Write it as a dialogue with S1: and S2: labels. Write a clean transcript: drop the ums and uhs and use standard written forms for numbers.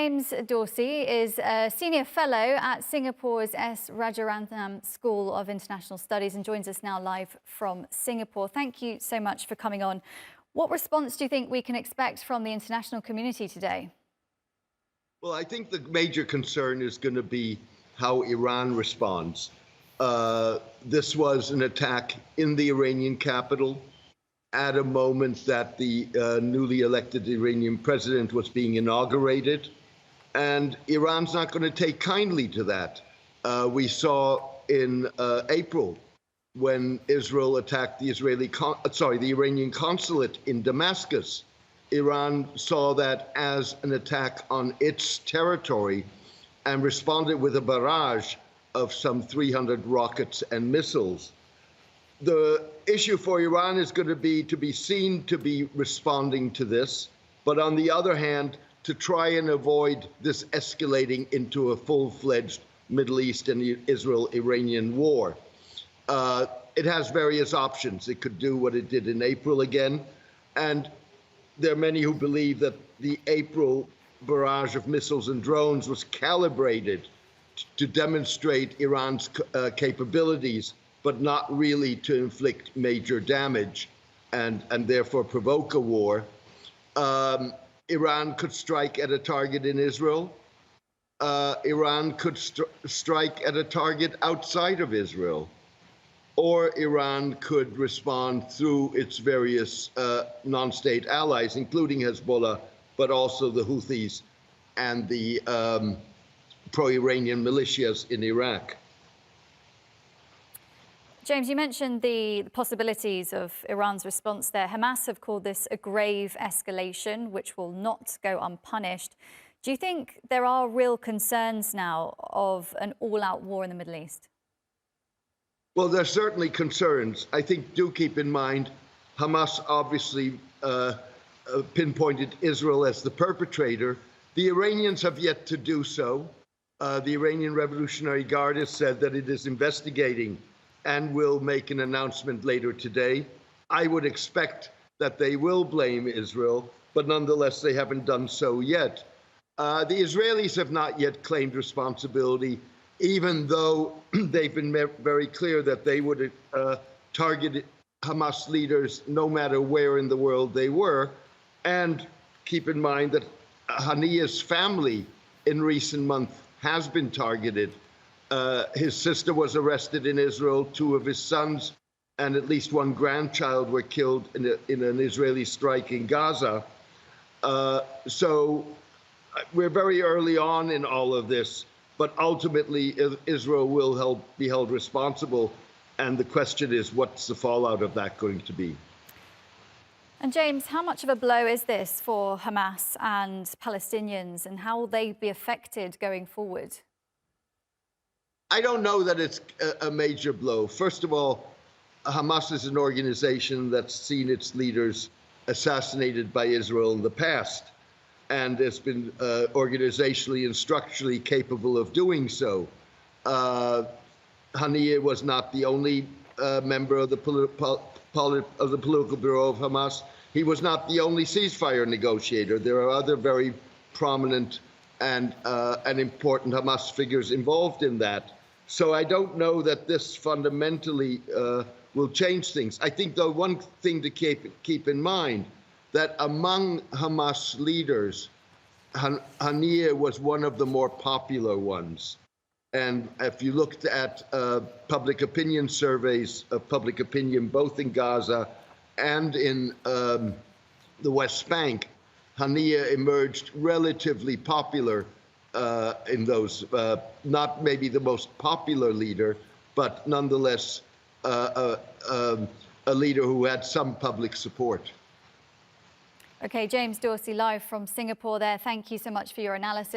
S1: James Dorsey is a senior fellow at Singapore's S Rajaratnam School of International Studies and joins us now live from Singapore. Thank you so much for coming on. What response do you think we can expect from the international community today?
S2: Well, I think the major concern is going to be how Iran responds. This was an attack in the Iranian capital at a moment that the newly elected Iranian president was being inaugurated. And Iran's not going to take kindly to that. We saw in April when Israel attacked the Iranian consulate in Damascus. Iran saw that as an attack on its territory and responded with a barrage of some 300 rockets and missiles. The issue for Iran is going to be seen to be responding to this, but on the other hand, to try and avoid this escalating into a full-fledged Middle East and Israel-Iranian war. It has various options. It could do what it did in April again, and there are many who believe that the April barrage of missiles and drones was calibrated to demonstrate Iran's capabilities, but not really to inflict major damage and therefore provoke a war. Iran could strike at a target in Israel. Iran could strike at a target outside of Israel. Or Iran could respond through its various non-state allies, including Hezbollah, but also the Houthis and the pro-Iranian militias in Iraq.
S1: James, you mentioned the possibilities of Iran's response there. Hamas have called this a grave escalation, which will not go unpunished. Do you think there are real concerns now of an all-out war in the Middle East?
S2: Well, there's certainly concerns. I think do keep in mind, Hamas obviously pinpointed Israel as the perpetrator. The Iranians have yet to do so. The Iranian Revolutionary Guard has said that it is investigating and will make an announcement later today. I would expect that they will blame Israel, but nonetheless, they haven't done so yet. The Israelis have not yet claimed responsibility, even though they've been very clear that they would target Hamas leaders no matter where in the world they were. And keep in mind that Haniyeh's family in recent months has been targeted. His sister was arrested in Israel, 2 of his sons and at least 1 grandchild were killed in an Israeli strike in Gaza. So we're very early on in all of this. But ultimately, Israel will be held responsible. And the question is, what's the fallout of that going to be?
S1: And James, how much of a blow is this for Hamas and Palestinians, and how will they be affected going forward?
S2: I don't know that it's a major blow. First of all, Hamas is an organization that's seen its leaders assassinated by Israel in the past, and has been organizationally and structurally capable of doing so. Haniyeh was not the only member of the political bureau of Hamas. He was not the only ceasefire negotiator. There are other very prominent and important Hamas figures involved in that. So I don't know that this fundamentally will change things. I think, though, one thing to keep in mind, that among Hamas leaders, Haniyeh was one of the more popular ones. And if you looked at public opinion surveys of public opinion, both in Gaza and in the West Bank, Haniyeh emerged relatively popular in those, not maybe the most popular leader, but nonetheless a leader who had some public support.
S1: Okay, James Dorsey live from Singapore there. Thank you so much for your analysis.